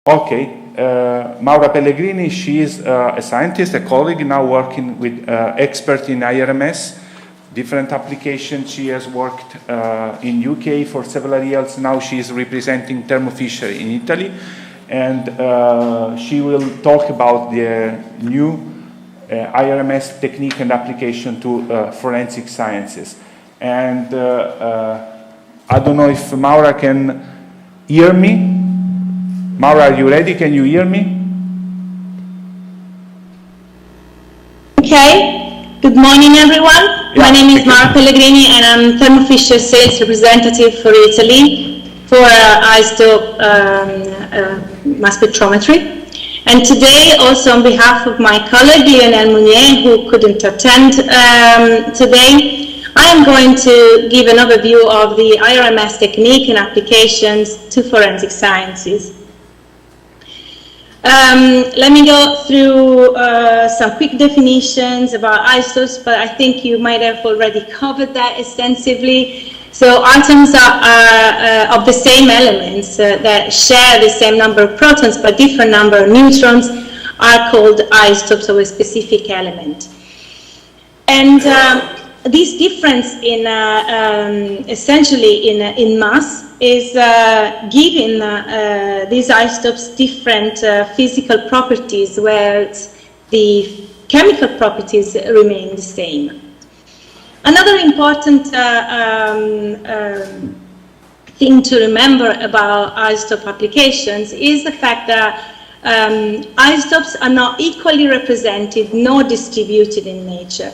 Okay, Maura Pellegrini, she is a scientist, a colleague now working with expert in IRMS, different applications. She has worked in UK for several years. Now she is representing Thermo Fischer in Italy, and she will talk about the new IRMS technique and application to forensic sciences. And I don't know if Maura can hear me. Maura, are you ready? Can you hear me? Okay. Good morning, everyone. My name is Maura Pellegrini, and I'm Thermo Fisher sales representative for Italy for isotope mass spectrometry. And today, also on behalf of my colleague Lionel Mounier, who couldn't attend today, I am going to give an overview of the IRMS technique and applications to forensic sciences. Let me go through some quick definitions about isotopes, but I think you might have already covered that extensively. So atoms are of the same elements that share the same number of protons but different number of neutrons are called isotopes of a specific element. And this difference in essentially in mass is giving these isotopes different physical properties, whereas the chemical properties remain the same. Another important thing to remember about isotope applications is the fact that isotopes are not equally represented nor distributed in nature.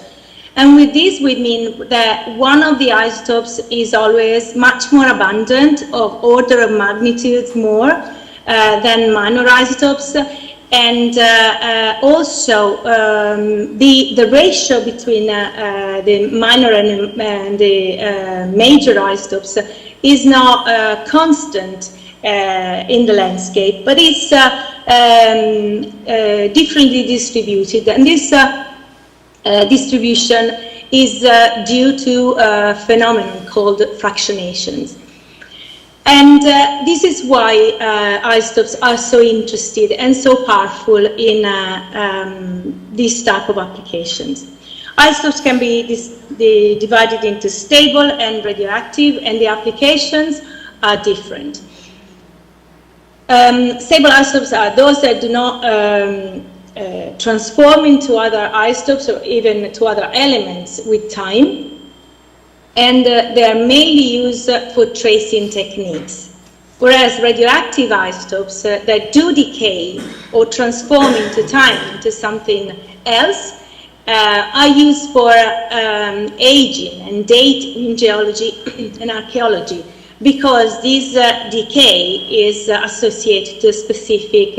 And with this, we mean that one of the isotopes is always much more abundant, of order of magnitudes more than minor isotopes. And also, the ratio between the minor and the major isotopes is not constant in the landscape, but it's differently distributed. And this distribution is due to a phenomenon called fractionations. And this is why isotopes are so interested and so powerful in this type of applications. Isotopes can be divided into stable and radioactive, and the applications are different. Stable isotopes are those that do not transform into other isotopes or even to other elements with time. And they are mainly used for tracing techniques. Whereas radioactive isotopes that do decay or transform into time into something else are used for aging and dating in geology and archaeology, because this decay is associated to a specific,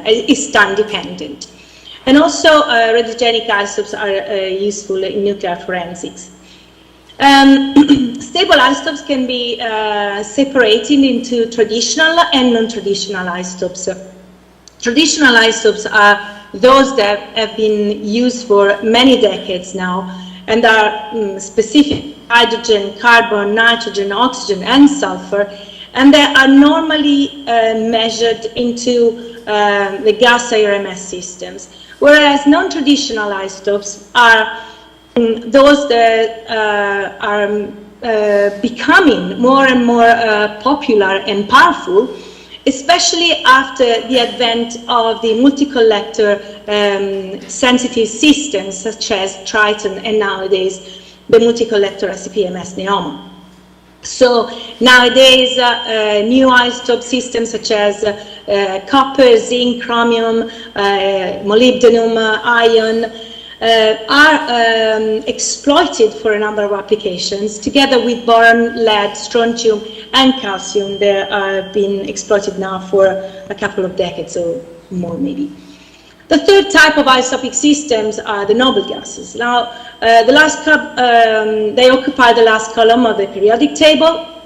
is time dependent. And also radiogenic isotopes are useful in nuclear forensics. Stable isotopes can be separated into traditional and non-traditional isotopes. Traditional isotopes are those that have been used for many decades now and are specific hydrogen, carbon, nitrogen, oxygen, and sulfur, and they are normally measured into the gas IRMS systems, whereas non-traditional isotopes are those that are becoming more and more popular and powerful, especially after the advent of the multi-collector sensitive systems such as Triton and nowadays the multi-collector SPMS NEOMA. So nowadays new isotope systems such as copper, zinc, chromium, molybdenum, iron, are exploited for a number of applications, together with boron, lead, strontium, and calcium. They are being exploited now for a couple of decades or more, maybe. The third type of isotopic systems are the noble gases. Now, they occupy the last column of the periodic table,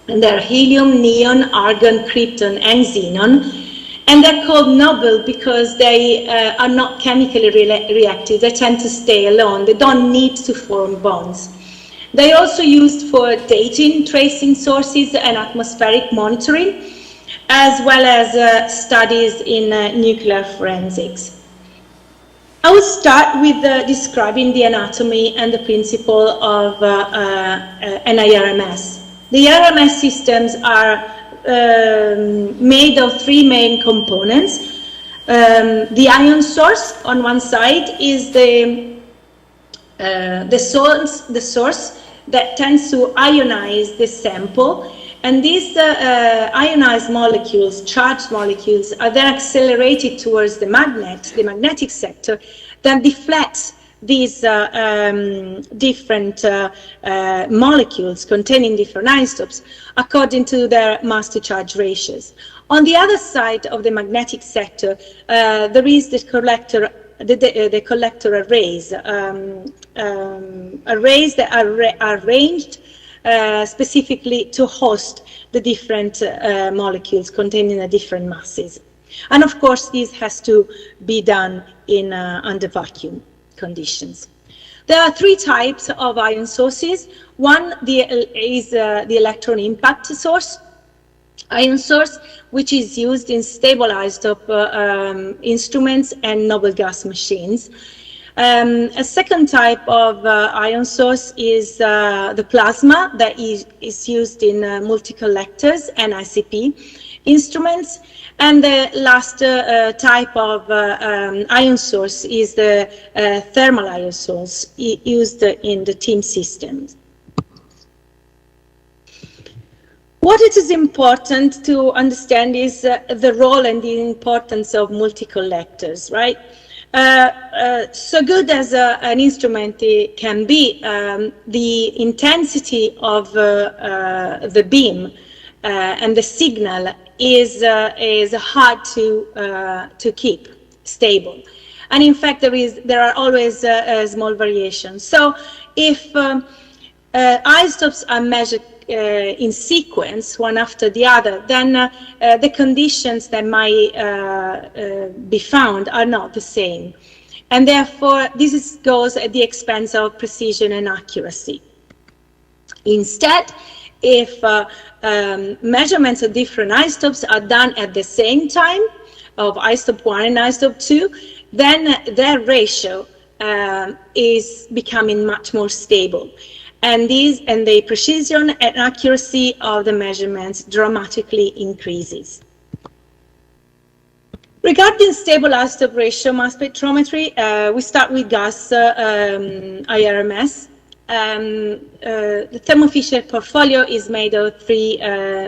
and they're helium, neon, argon, krypton, and xenon. And they're called noble because they are not chemically reactive. They tend to stay alone. They don't need to form bonds. They're also used for dating, tracing sources, and atmospheric monitoring. as well as studies in nuclear forensics. I will start with describing the anatomy and the principle of an IRMS. The IRMS systems are made of three main components. The ion source on one side is the source that tends to ionize the sample, and these ionized molecules, charged molecules, are then accelerated towards the magnetic sector, that deflects these different molecules containing different isotopes according to their mass to charge ratios. On the other side of the magnetic sector, there is the collector arrays, arrays that are arranged specifically to host the different molecules containing the different masses. And of course, this has to be done in under vacuum conditions. There are three types of ion sources. One is the electron impact source, ion source, which is used in stable isotope instruments and noble gas machines. A second type of ion source is the plasma that is used in multi-collectors and ICP instruments. And the last type of ion source is the thermal ion source used in the TEAM systems. What it is important to understand is the role and the importance of multi-collectors, right? So good as an instrument can be, the intensity of the beam and the signal is hard to keep stable, and in fact there are always small variations. So if isotopes are measured in sequence, one after the other, then the conditions that might be found are not the same, and therefore this goes at the expense of precision and accuracy. Instead, if measurements of different isotopes are done at the same time, of isotope 1 and isotope 2, then their ratio is becoming much more stable. And the precision and accuracy of the measurements dramatically increases. Regarding stable isotope ratio mass spectrometry, we start with gas IRMS. The Thermo Fisher portfolio is made of three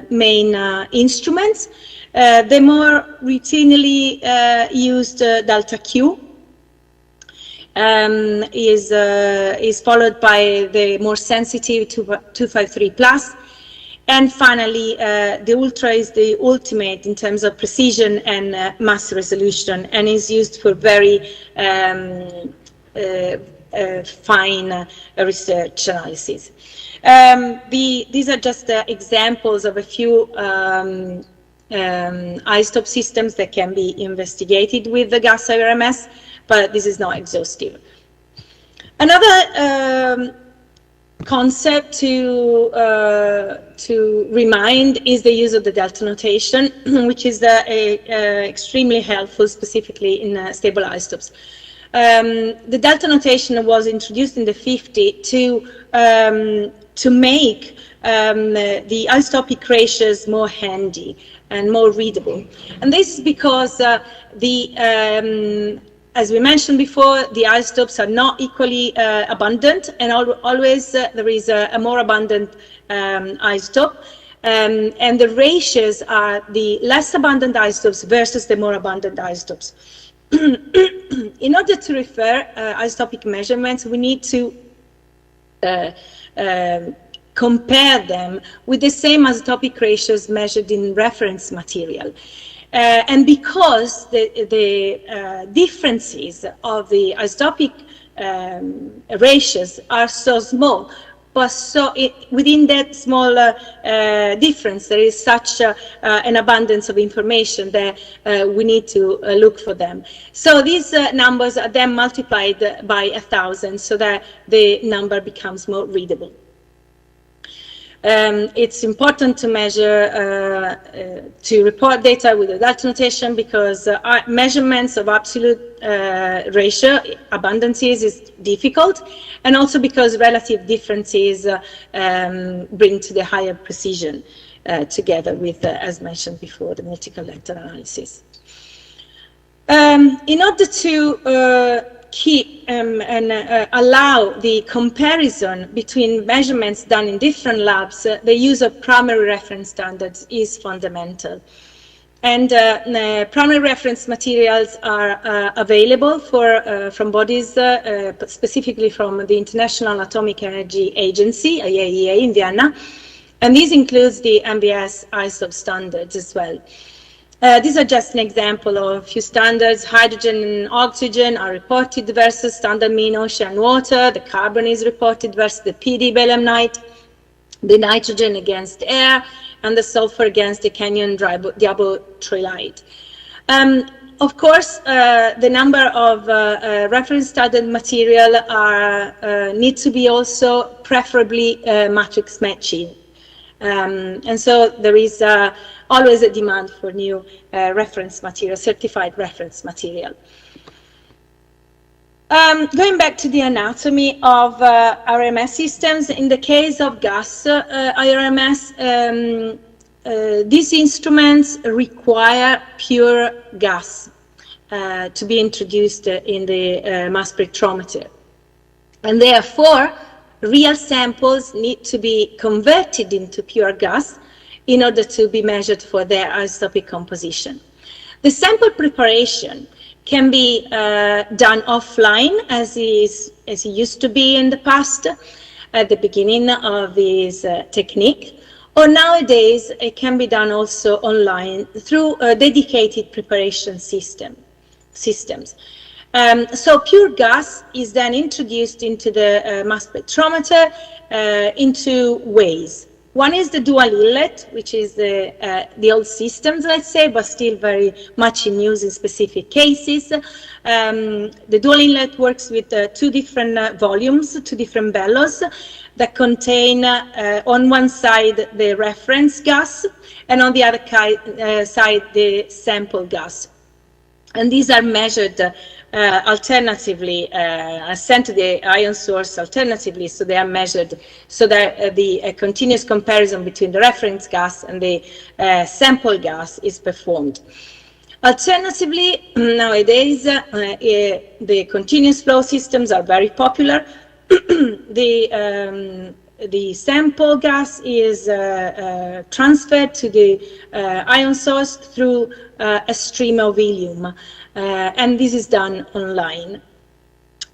main instruments. The more routinely used delta Q is followed by the more sensitive 253 plus, and finally the ultra is the ultimate in terms of precision and mass resolution, and is used for very fine research analysis. These are just examples of a few isotope systems that can be investigated with the gas IRMS, but this is not exhaustive. Another concept to remind is the use of the delta notation, which is extremely helpful, specifically in stable isotopes. The delta notation was introduced in the 50s to make the isotopic ratios more handy and more readable. And this is because as we mentioned before, the isotopes are not equally abundant, and always there is a more abundant isotope. And the ratios are the less abundant isotopes versus the more abundant isotopes. In order to refer isotopic measurements, we need to compare them with the same isotopic ratios measured in reference material. And because the differences of the isotopic ratios are so small, but so within that small difference, there is such an abundance of information that we need to look for them. So these numbers are then multiplied by 1,000 so that the number becomes more readable. It's important to measure, to report data with the delta notation, because measurements of absolute ratio, abundances, is difficult, and also because relative differences bring to the higher precision together with, as mentioned before, the multi-collector analysis. In order to keep and allow the comparison between measurements done in different labs, the use of primary reference standards is fundamental. And primary reference materials are available from bodies, specifically from the International Atomic Energy Agency, IAEA, in Vienna, and this includes the MBS ISO standards as well. These are just an example of a few standards. Hydrogen and oxygen are reported versus standard mean ocean water. The carbon is reported versus the PD belemnite, the nitrogen against air, and the sulfur against the canyon diabotrilide. Of course, the number of reference standard material need to be also preferably matrix matching. And so there is always a demand for new reference material, certified reference material. Going back to the anatomy of IRMS systems, in the case of gas IRMS, these instruments require pure gas to be introduced in the mass spectrometer. And therefore, real samples need to be converted into pure gas in order to be measured for their isotopic composition. The sample preparation can be done offline, as it used to be in the past, at the beginning of this technique, or nowadays it can be done also online through dedicated preparation systems. So pure gas is then introduced into the mass spectrometer in two ways. One is the dual inlet, which is the old systems, let's say, but still very much in use in specific cases. The dual inlet works with two different volumes, two different bellows that contain on one side the reference gas and on the other side the sample gas. And these are measured alternatively, sent to the ion source alternatively, so they are measured so that the continuous comparison between the reference gas and the sample gas is performed. Alternatively, nowadays, the continuous flow systems are very popular. The sample gas is transferred to the ion source through a stream of helium. And this is done online.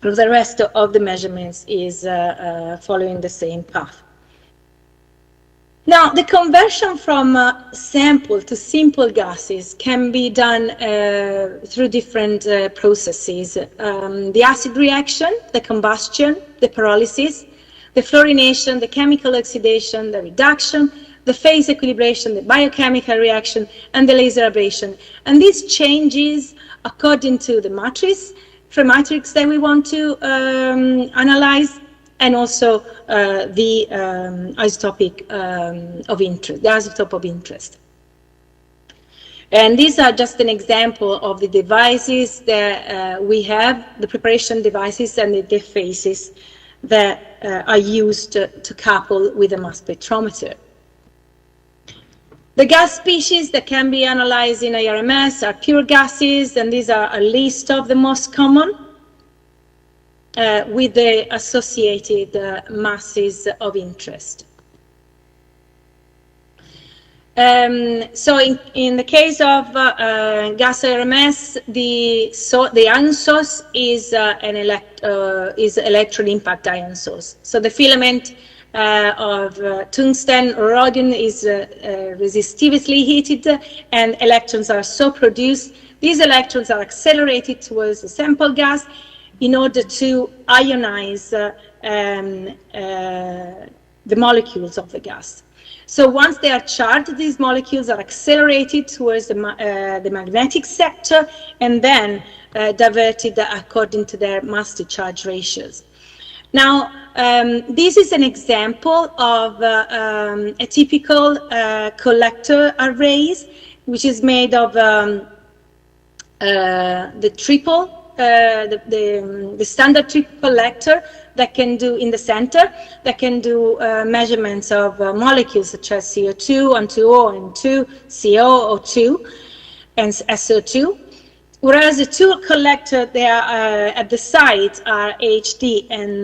The rest of the measurements is following the same path. Now, the conversion from sample to simple gases can be done through different processes. The acid reaction, the combustion, the pyrolysis, the fluorination, the chemical oxidation, the reduction, the phase equilibration, the biochemical reaction, and the laser ablation. And these changes according to the matrix that we want to analyze, and also the isotopic of interest, the isotope of interest. And these are just an example of the devices that we have, the preparation devices and the phases that are used to couple with a mass spectrometer. The gas species that can be analyzed in IRMS are pure gases, and these are a list of the most common with the associated masses of interest. So in the case of gas IRMS, the ion source is an electron impact ion source. So the filament of tungsten or rhodium is resistively heated, and electrons are so produced. These electrons are accelerated towards the sample gas in order to ionize the molecules of the gas. So once they are charged, these molecules are accelerated towards the magnetic sector and then diverted according to their mass to charge ratios. Now, this is an example of a typical collector arrays, which is made of the triple, the standard triple collector that can do in the center, that can do measurements of molecules such as CO2, N2O, N2, CO, O2, and SO2. Whereas the two collectors, they are at the sides are HD, and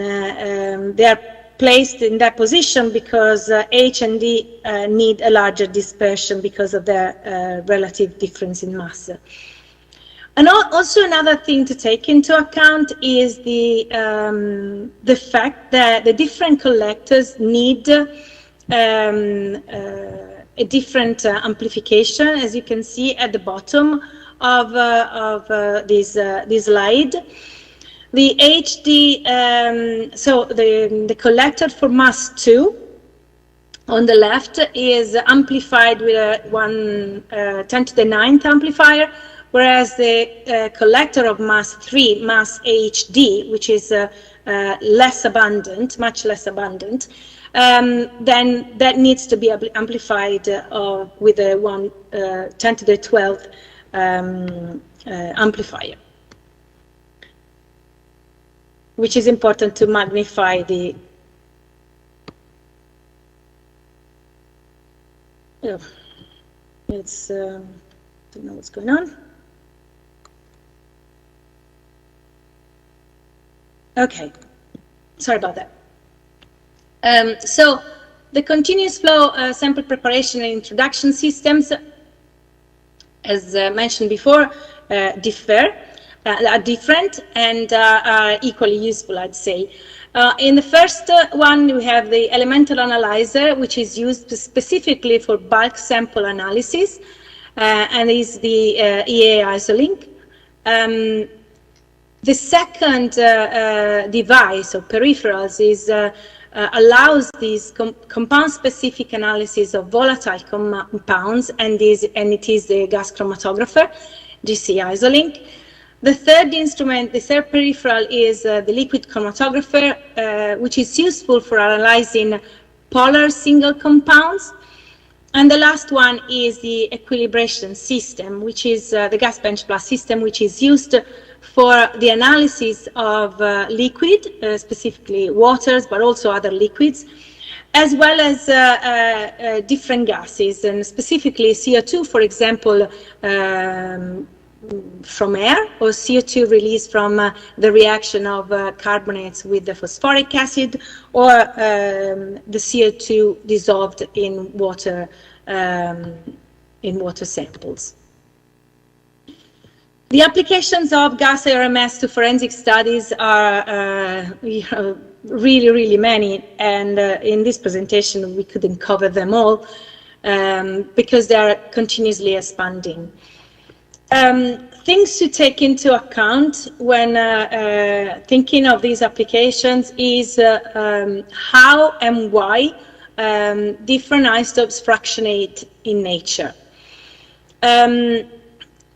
they are placed in that position because H and D need a larger dispersion because of their relative difference in mass. And also another thing to take into account is the fact that the different collectors need a different amplification, as you can see at the bottom of this slide. The HD, so the collector for mass 2 on the left is amplified with a 10 to the 9th amplifier, whereas the collector of mass 3, mass HD, which is less abundant, much less abundant, then that needs to be amplified with a 10 to the 12th amplifier, which is important to magnify the don't know what's going on. Okay, sorry about that. So the continuous flow sample preparation and introduction systems, as mentioned before, are different and are equally useful, I'd say. In the first one, we have the elemental analyzer, which is used specifically for bulk sample analysis, and is the IAEA ISOLink. The second device or peripherals is allows this compound-specific analysis of volatile compounds, and it is the gas chromatographer, GC ISOLink. The third instrument, the third peripheral, is the liquid chromatographer, which is useful for analyzing polar single compounds. And the last one is the equilibration system, which is the gas bench plus system, which is used for the analysis of liquid, specifically waters, but also other liquids, as well as different gases, and specifically CO2, for example, from air, or CO2 released from the reaction of carbonates with the phosphoric acid, or the CO2 dissolved in water samples. The applications of gas IRMS to forensic studies are really, really many, and in this presentation we couldn't cover them all because they are continuously expanding. Things to take into account when thinking of these applications is how and why different isotopes fractionate in nature.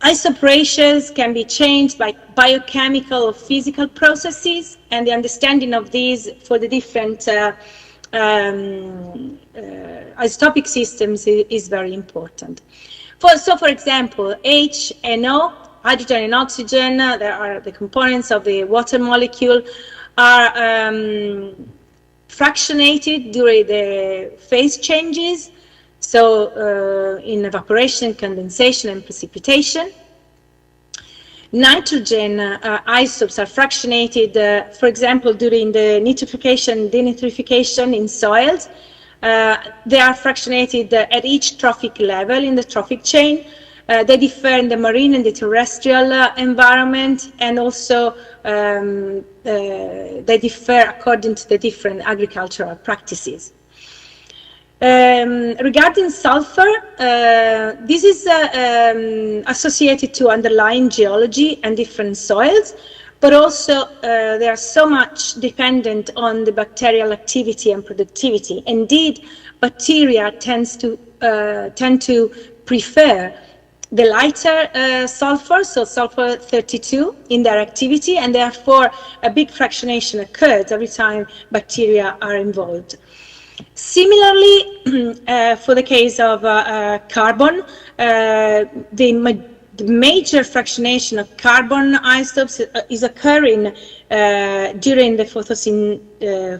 Isotope ratios can be changed by biochemical or physical processes, and the understanding of these for the different isotopic systems is very important. So, for example, H and O, hydrogen and oxygen, there are the components of the water molecule, are fractionated during the phase changes, so in evaporation, condensation, and precipitation. Nitrogen isotopes are fractionated, for example, during the nitrification, denitrification in soils. They are fractionated at each trophic level in the trophic chain. They differ in the marine and the terrestrial environment, and also they differ according to the different agricultural practices. Regarding sulfur, this is associated to underlying geology and different soils, but also they are so much dependent on the bacterial activity and productivity. Indeed, bacteria tend to prefer the lighter sulfur, so sulfur 32 in their activity, and therefore a big fractionation occurs every time bacteria are involved. Similarly, for the case of carbon, the major fractionation of carbon isotopes is occurring during the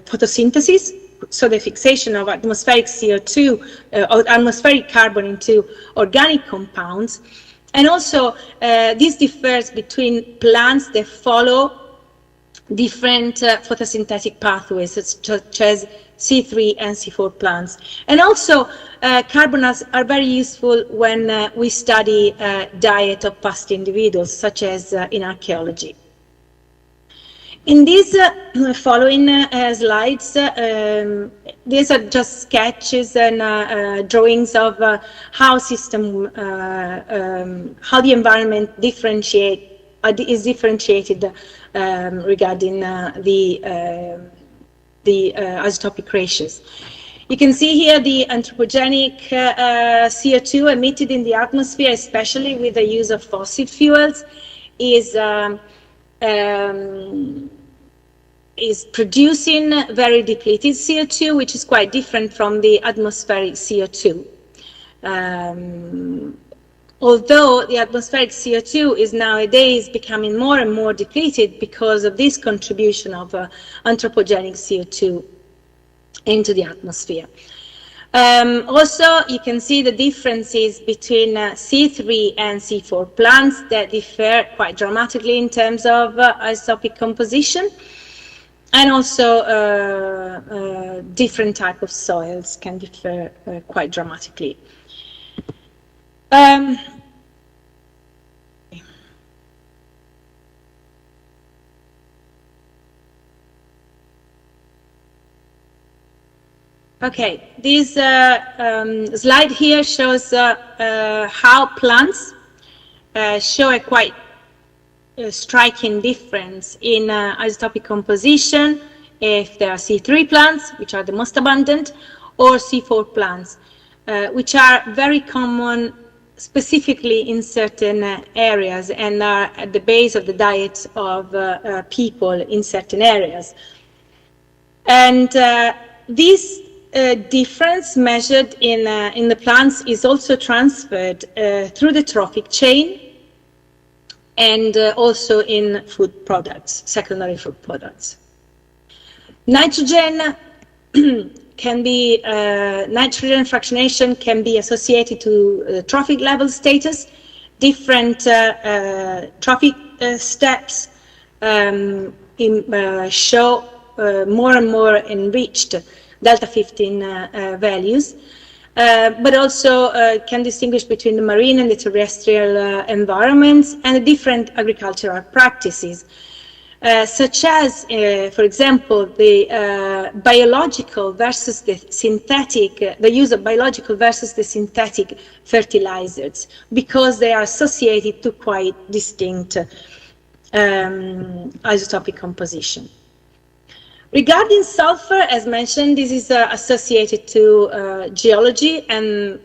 photosynthesis, so the fixation of atmospheric CO2 or atmospheric carbon into organic compounds. And also this differs between plants that follow different photosynthetic pathways, such as C3 and C4 plants. And also carbonates are very useful when we study diet of past individuals, such as in archaeology. In these following slides, these are just sketches and drawings of how how the environment is differentiated regarding the isotopic ratios. You can see here the anthropogenic CO2 emitted in the atmosphere, especially with the use of fossil fuels, is producing very depleted CO2, which is quite different from the atmospheric CO2. Although the atmospheric CO2 is nowadays becoming more and more depleted because of this contribution of anthropogenic CO2 into the atmosphere. Also, you can see the differences between C3 and C4 plants that differ quite dramatically in terms of isotopic composition, and also different type of soils can differ quite dramatically. Okay, this slide here shows how plants show a quite striking difference in isotopic composition if there are C3 plants, which are the most abundant, or C4 plants, which are very common specifically in certain areas and are at the base of the diet of people in certain areas. And this difference measured in the plants is also transferred through the trophic chain and also in food products, secondary food products. Nitrogen can be, nitrogen fractionation can be associated to trophic level status. Different trophic steps show more and more enriched delta 15 values, but also can distinguish between the marine and the terrestrial environments and the different agricultural practices, such as, for example, the biological versus the synthetic, the use of biological versus the synthetic fertilizers, because they are associated to quite distinct isotopic composition. Regarding sulfur, as mentioned, this is associated to geology and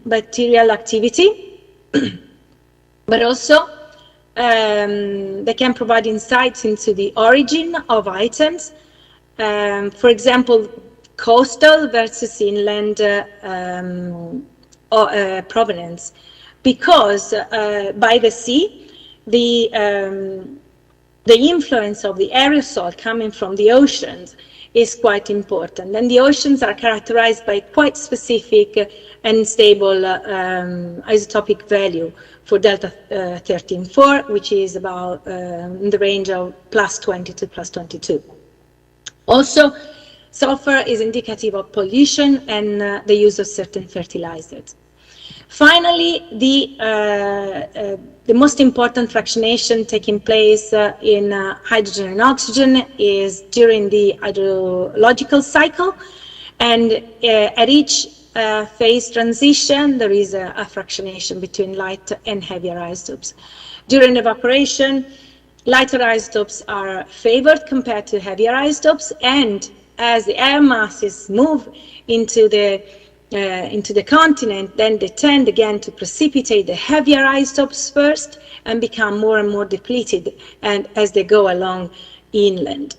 bacterial activity, but also they can provide insights into the origin of items, for example, coastal versus inland provenance, because by the sea, the influence of the aerosol coming from the oceans is quite important, and the oceans are characterized by quite specific and stable isotopic value for delta 13.4, which is about in the range of +20 to +22. Also, sulfur is indicative of pollution and the use of certain fertilizers. Finally, the most important fractionation taking place in hydrogen and oxygen is during the hydrological cycle, and at each phase transition there is a fractionation between light and heavier isotopes. During evaporation, lighter isotopes are favored compared to heavier isotopes, and as the air masses move into the into the continent, then they tend again to precipitate the heavier isotopes first and become more and more depleted and as they go along inland.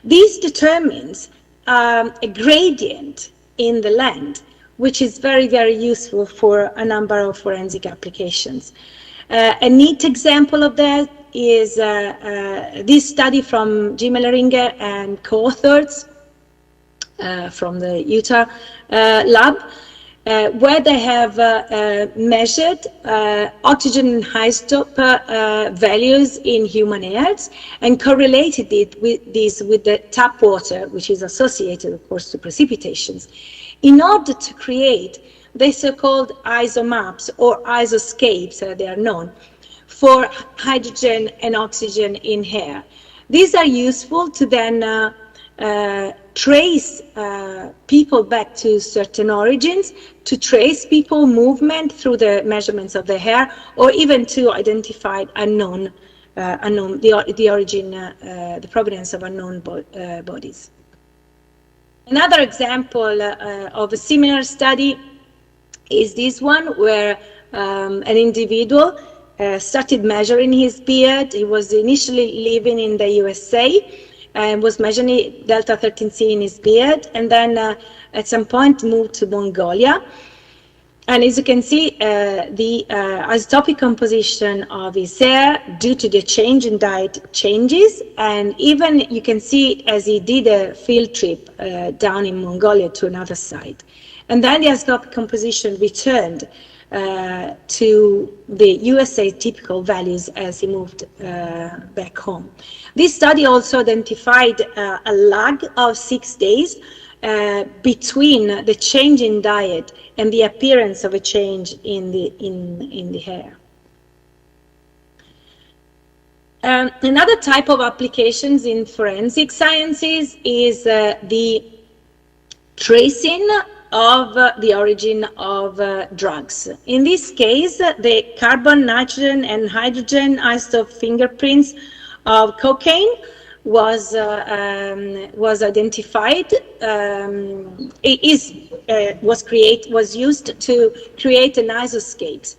This determines a gradient in the land, which is very, very useful for a number of forensic applications. A neat example of that is this study from Jim Elleringer and co-authors from the Utah lab, where they have measured oxygen isotope values in human hairs and correlated it with the tap water, which is associated, of course, to precipitations, in order to create the so-called isomaps or isoscapes, they are known, for hydrogen and oxygen in hair. These are useful to then trace people back to certain origins, to trace people movement through the measurements of the hair, or even to identify the origin, the provenance of unknown bodies. Another example of a similar study is this one, where an individual started measuring his beard. He was initially living in the USA and was measuring delta 13C in his beard, and then at some point moved to Mongolia. And as you can see, the isotopic composition of his hair, due to the change in diet, changes, and even you can see as he did a field trip down in Mongolia to another site. And then the isotopic composition returned to the USA typical values as he moved back home. This study also identified a lag of 6 days between the change in diet and the appearance of a change in the hair. Another type of applications in forensic sciences is the tracing of the origin of drugs. In this case, the carbon, nitrogen, and hydrogen isotope fingerprints of cocaine was identified. Was used to create an isoscapes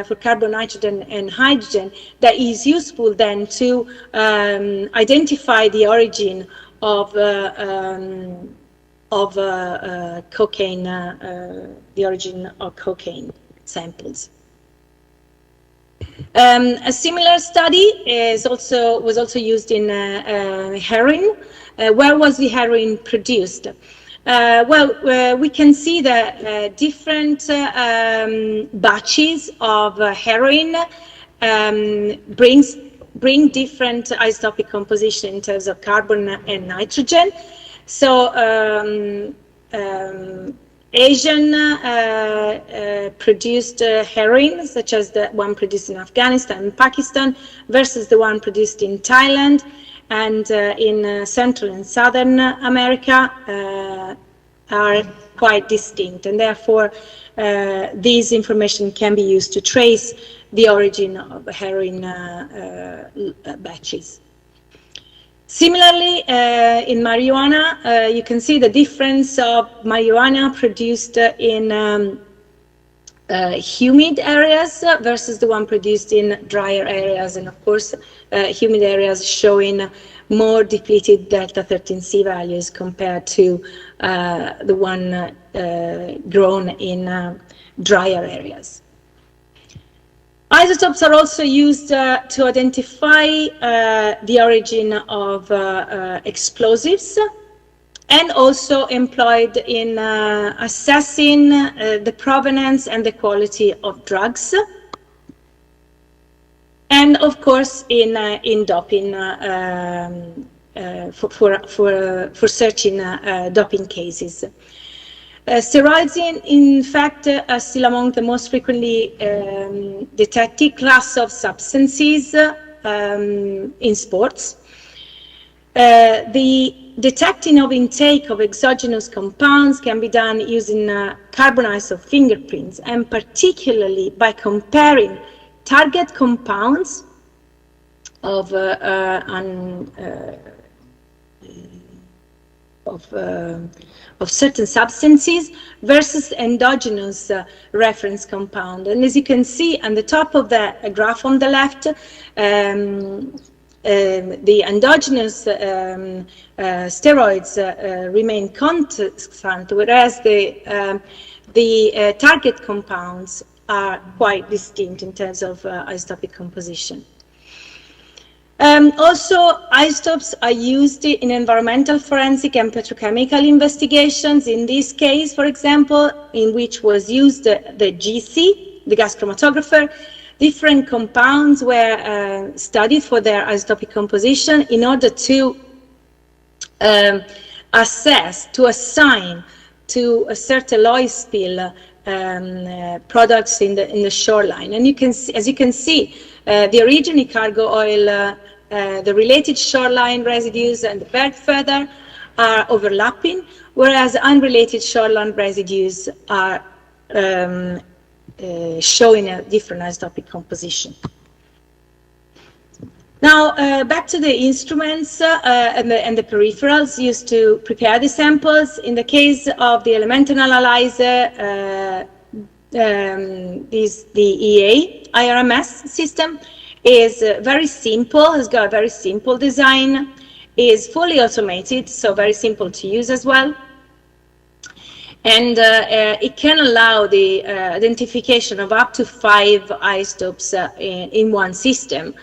for carbon, nitrogen, and hydrogen that is useful then to identify the origin of cocaine, the origin of cocaine samples. A similar study was also used in heroin. Where was the heroin produced? We can see that different batches of heroin bring different isotopic composition in terms of carbon and nitrogen. So Asian produced heroin, such as the one produced in Afghanistan and Pakistan, versus the one produced in Thailand, and in Central and Southern America are quite distinct, and therefore this information can be used to trace the origin of heroin batches. Similarly, in marijuana, you can see the difference of marijuana produced in humid areas versus the one produced in drier areas, and of course, humid areas showing more depleted delta 13C values compared to the one grown in drier areas. Isotopes are also used to identify the origin of explosives, and also employed in assessing the provenance and the quality of drugs, and of course in doping, for searching doping cases. Steroids, in fact, are still among the most frequently detected class of substances in sports. The detecting of intake of exogenous compounds can be done using carbon isotope fingerprints, and particularly by comparing target compounds of certain substances versus endogenous reference compound. And as you can see on the top of the graph on the left, the endogenous steroids remain constant, whereas the target compounds are quite distinct in terms of isotopic composition. Also, isotopes are used in environmental forensic and petrochemical investigations. In this case, for example, in which was used the GC, the gas chromatographer, different compounds were studied for their isotopic composition in order to assess, to assign to a certain oil spill products in the shoreline. And you can see, as you can see, the origin cargo oil, the related shoreline residues and the berg feather are overlapping, whereas unrelated shoreline residues are showing a different isotopic composition. Now, back to the instruments and the peripherals used to prepare the samples. In the case of the elemental analyzer, the IAEA IRMS system is very simple, has got a very simple design, is fully automated, so very simple to use as well. And it can allow the identification of up to 5 isotopes in one system.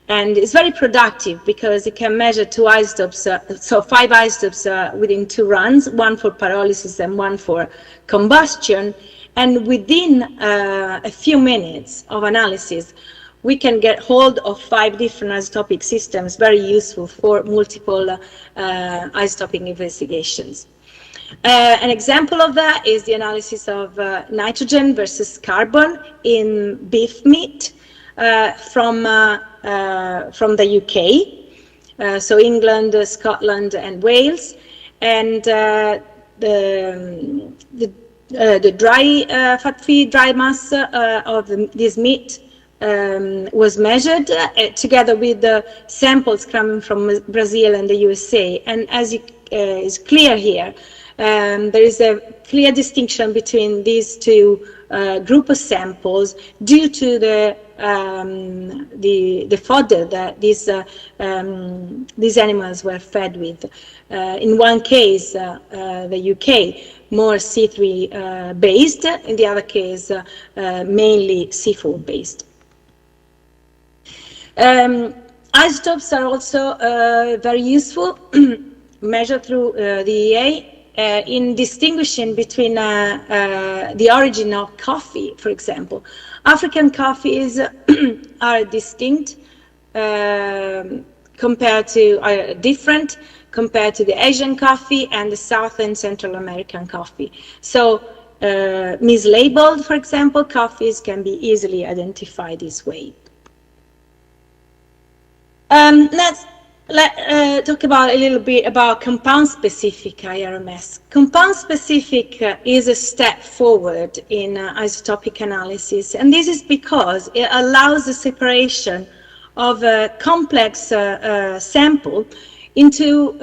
And it's very productive because it can measure 2 isotopes, so 5 isotopes within 2 runs, 1 for pyrolysis and 1 for combustion. And within a few minutes of analysis, we can get hold of 5 different isotopic systems, very useful for multiple isotopic investigations. An example of that is the analysis of nitrogen versus carbon in beef meat from the UK, so England, Scotland, and Wales, and the dry fat-free dry mass of this meat was measured together with the samples coming from Brazil and the USA. And as is clear here, there is a clear distinction between these 2 group of samples due to the fodder that these animals were fed with. In one case, the UK, more C3 based, in the other case, mainly seafood based. Isotopes are also very useful, measured through the EA, in distinguishing between the origin of coffee, for example. African coffees are distinct compared to, different compared to the Asian coffee and the South and Central American coffee. So mislabeled, for example, coffees can be easily identified this way. Let's talk about a little bit about compound-specific IRMS. Compound-specific is a step forward in isotopic analysis, and this is because it allows the separation of a complex sample into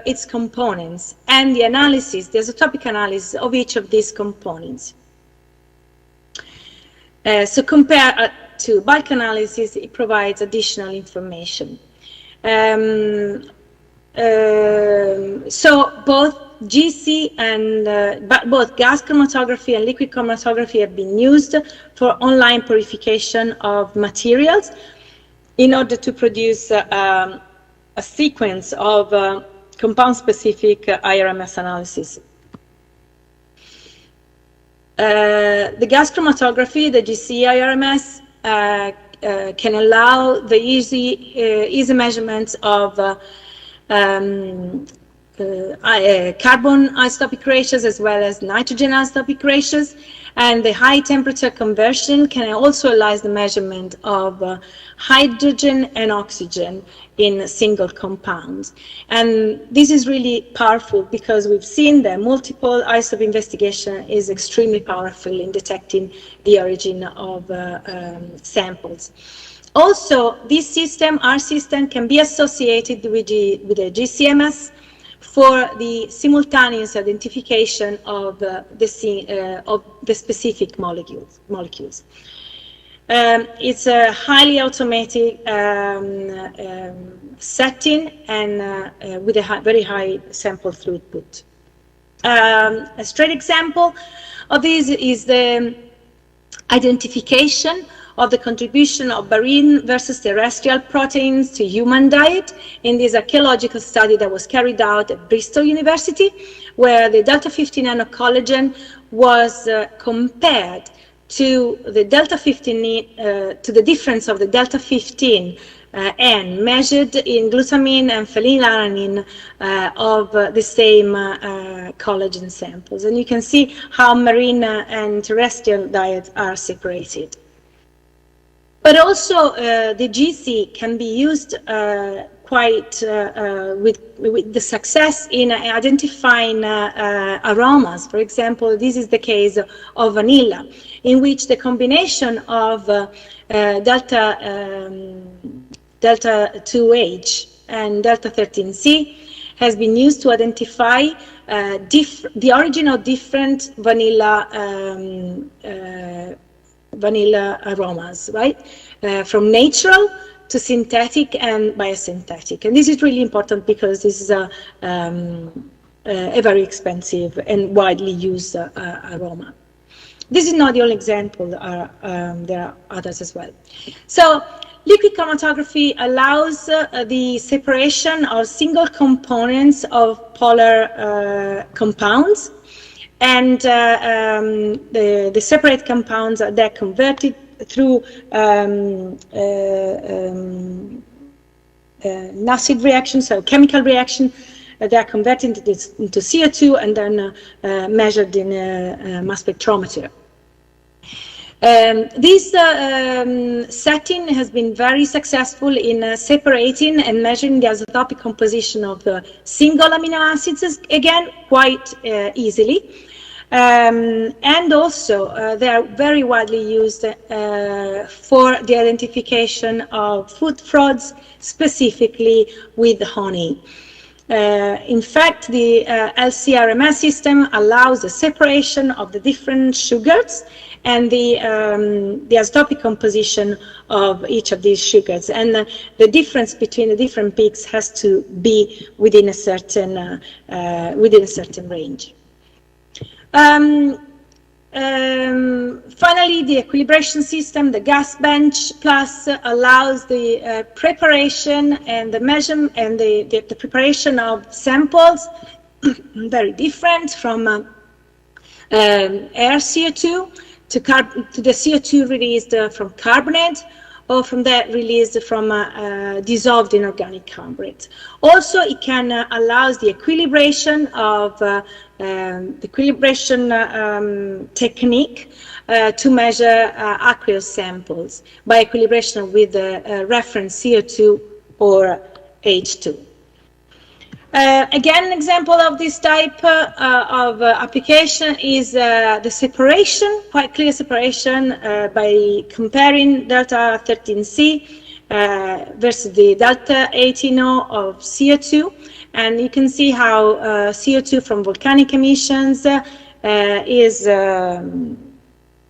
its components and the analysis, the isotopic analysis of each of these components. So compared to bulk analysis, it provides additional information. So both GC and both gas chromatography and liquid chromatography have been used for online purification of materials in order to produce a sequence of compound-specific IRMS analysis. The gas chromatography, the GC IRMS, can allow the easy measurements of carbon isotopic ratios as well as nitrogen isotopic ratios, and the high temperature conversion can also allow the measurement of hydrogen and oxygen in single compounds. And this is really powerful because we've seen that multiple isotope investigation is extremely powerful in detecting the origin of samples. Also, this system, our system, can be associated with the GCMS for the simultaneous identification of the specific molecules. It's a highly automated setting and with a very high sample throughput. A straight example of this is the identification of the contribution of Berin versus terrestrial proteins to human diet in this archaeological study that was carried out at Bristol University, where the delta 15 nanocollagen was compared to the delta 15, to the difference of the delta 15 N measured in glutamine and phenylalanine of the same collagen samples. And you can see how marine and terrestrial diets are separated. But also the GC can be used quite with the success in identifying aromas. For example, this is the case of vanilla, in which the combination of delta 2H and delta 13C has been used to identify the origin of different vanilla aromas, right? From natural to synthetic and biosynthetic. And this is really important because this is a very expensive and widely used aroma. This is not the only example, there are others as well. So liquid chromatography allows the separation of single components of polar compounds, and the separate compounds are then converted through an acid reaction, so chemical reaction. They are converted into CO2 and then measured in a mass spectrometer. This setting has been very successful in separating and measuring the isotopic composition of single amino acids, again, quite easily. And also, they are very widely used for the identification of food frauds, specifically with honey. In fact, the LC-RMS system allows the separation of the different sugars and the isotopic composition of each of these sugars, and the difference between the different peaks has to be within a certain range. Finally, the equilibration system, the gas bench plus, allows the preparation and the measurement and the preparation of samples very different from air CO2 to the CO2 released from carbonate, or from that released from dissolved inorganic carburet. Also, it can allows the equilibration of technique to measure aqueous samples by equilibration with the reference CO2 or H2. Again, an example of this type of application is the separation, quite clear separation by comparing delta 13C versus the delta 18O of CO2. And you can see how CO2 from volcanic emissions is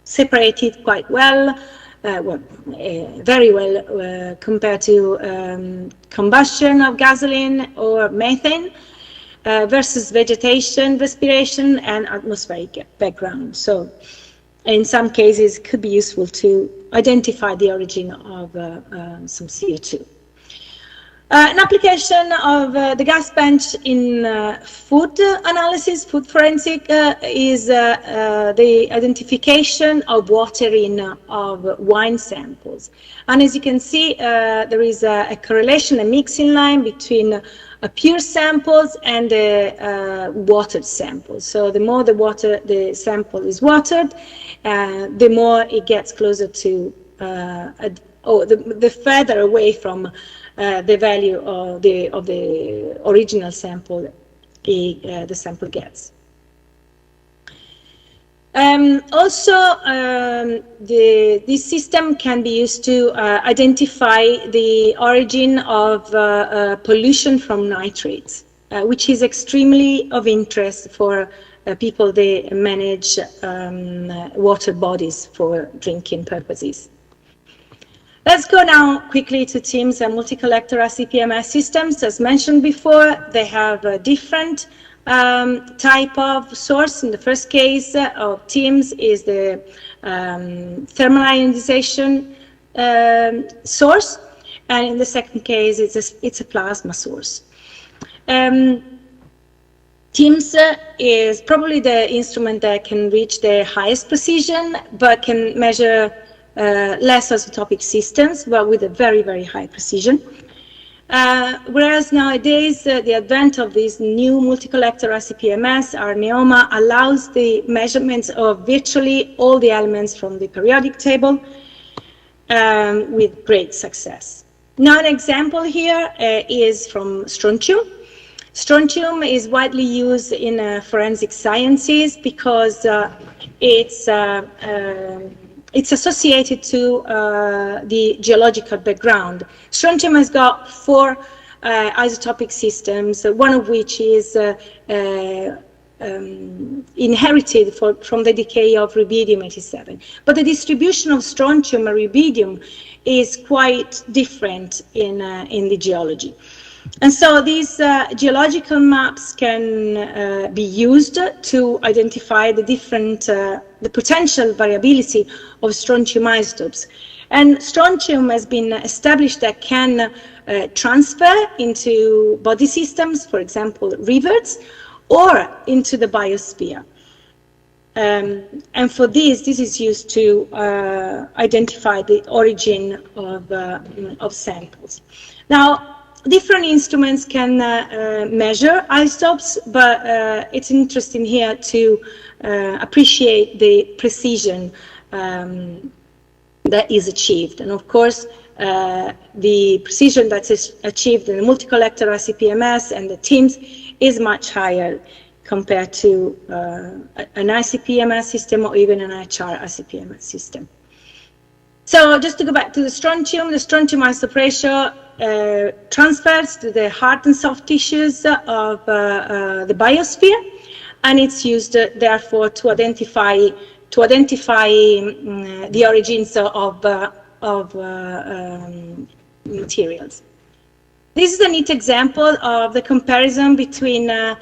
separated quite well, very well compared to combustion of gasoline or methane versus vegetation, respiration, and atmospheric background. So in some cases, it could be useful to identify the origin of some CO2. An application of the gas bench in food analysis, food forensic, is the identification of watering of wine samples. And as you can see, there is a correlation, a mixing line between pure samples and watered samples. So the more the sample is watered, the more it gets closer to, the further away from the value of the original sample the sample gets. Also, this system can be used to identify the origin of pollution from nitrates. which is extremely of interest for people that manage water bodies for drinking purposes. Let's go now quickly to TIMS and multi-collector ICP-MS systems. As mentioned before, they have a different type of source. In the first case of TIMS is the thermal ionization source, and in the second case it's a plasma source. TIMS is probably the instrument that can reach the highest precision, but can measure less isotopic systems, but with a very, very high precision. Whereas nowadays, the advent of this new multi-collector ICP-MS, our NEOMA, allows the measurements of virtually all the elements from the periodic table with great success. Now, an example here is from strontium. Strontium is widely used in forensic sciences because it's associated to the geological background. Strontium has got 4 isotopic systems, one of which is inherited from the decay of rubidium-87. But the distribution of strontium and rubidium is quite different in the geology. And so these geological maps can be used to identify the different, the potential variability of strontium isotopes. And strontium has been established that can transfer into body systems, for example, rivers, or into the biosphere. And for this is used to identify the origin of samples. Now, different instruments can measure isotopes, but it's interesting here to appreciate the precision that is achieved. And of course, the precision that is achieved in the multi-collector ICP-MS and the TIMS is much higher compared to an ICP-MS system or even an HR ICP-MS system. So just to go back to the strontium isotope ratio transfers to the hard and soft tissues of the biosphere, and it's used therefore to identify the origins of materials. This is a neat example of the comparison between the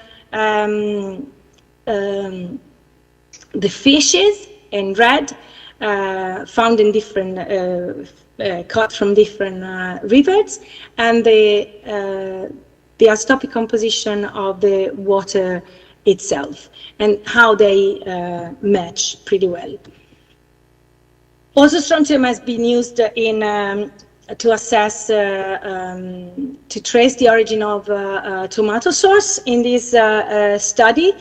fishes in red found in different caught from different rivers, and the isotopic composition of the water itself, and how they match pretty well. Also, strontium has been used in to assess, to trace the origin of tomato sauce in this study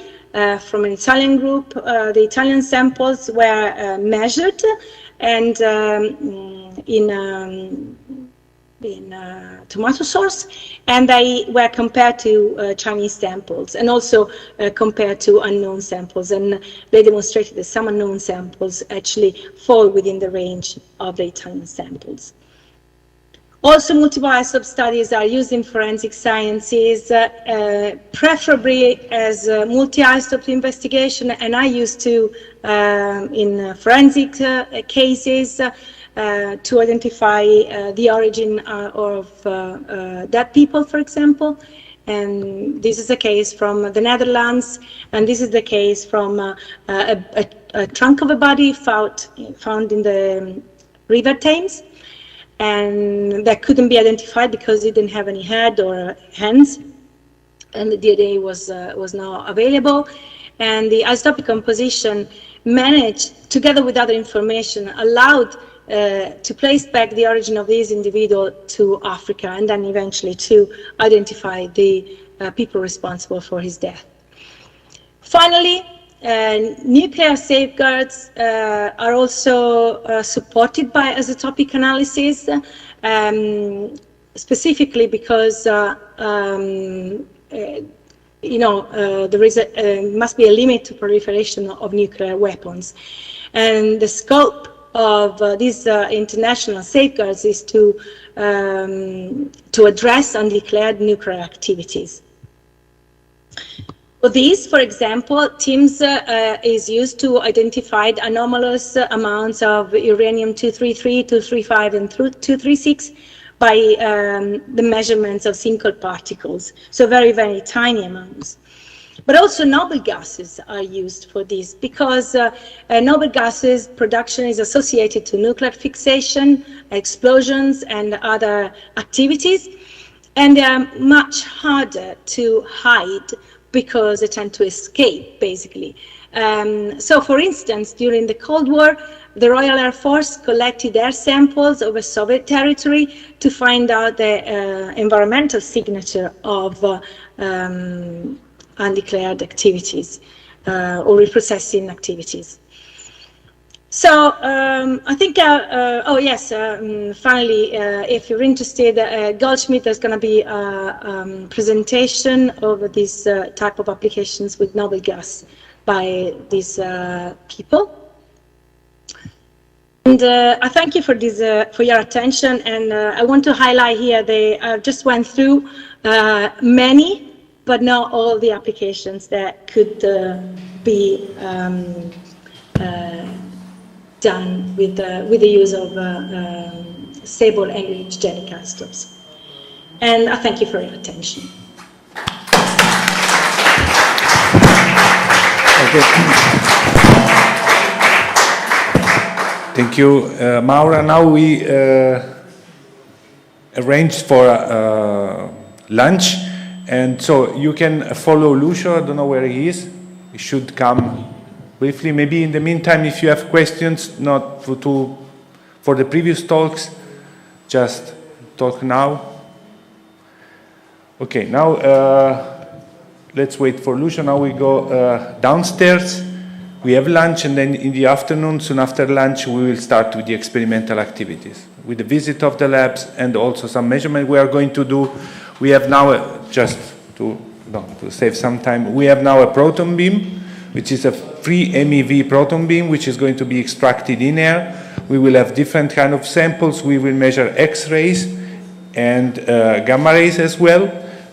from an Italian group. The Italian samples were measured, and in tomato sauce, and they were compared to Chinese samples, and also compared to unknown samples, and they demonstrated that some unknown samples actually fall within the range of the Italian samples. Also, multiple isotope studies are used in forensic sciences, preferably as multi-isotope investigation, and I used to, in forensic cases, to identify the origin of dead people, for example. And this is the case from the Netherlands, and this is the case from a trunk of a body found in the River Thames, and that couldn't be identified because it didn't have any head or hands, and the DNA was now available. And the isotopic composition managed, together with other information, allowed to place back the origin of this individual to Africa, and then eventually to identify the people responsible for his death. Finally, nuclear safeguards are also supported by isotopic analysis, specifically because there is must be a limit to proliferation of nuclear weapons, and the scope of these international safeguards is to address undeclared nuclear activities. For these, for example, TIMS is used to identify anomalous amounts of uranium-233, 235, and 236 by the measurements of single particles, so very, very tiny amounts. But also noble gases are used for this because noble gases production is associated to nuclear fixation, explosions, and other activities, and they are much harder to hide because they tend to escape, basically. So, for instance, during the Cold War, the Royal Air Force collected air samples over Soviet territory to find out the environmental signature of undeclared activities or reprocessing activities. So I think, oh yes, finally, if you're interested, Goldschmidt, there's going to be a presentation of this type of applications with noble gas by these people. And I thank you for this, for your attention, and I want to highlight here, they just went through many, but not all the applications that could be done with the use of stable enriched genic isotopes. And I thank you for your attention. Okay. Thank you, Maura. Now we arranged for lunch, and so you can follow Lucio. I don't know where he is. He should come briefly. Maybe in the meantime, if you have questions, not for the previous talks, just talk now. Okay, now let's wait for Lucio. Now we go downstairs. We have lunch, and then in the afternoon, soon after lunch, we will start with the experimental activities, with the visit of the labs and also some measurement we are going to do. We have now, just to save some time, we have now a proton beam, which is a free MEV proton beam, which is going to be extracted in air. We will have different kind of samples. We will measure X-rays and gamma rays as well.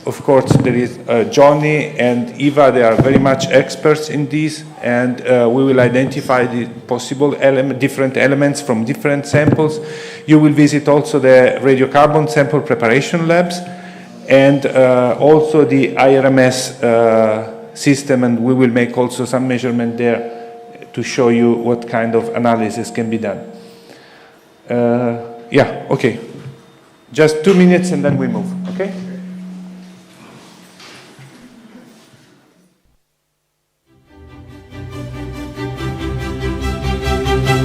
Of course, there is Johnny and Eva, they are very much experts in this, and we will identify the possible different elements from different samples. You will visit also the radiocarbon sample preparation labs, and also the IRMS system, and we will make also some measurement there to show you what kind of analysis can be done. Yeah, okay. Just 2 minutes and then we move, okay?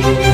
Thank you.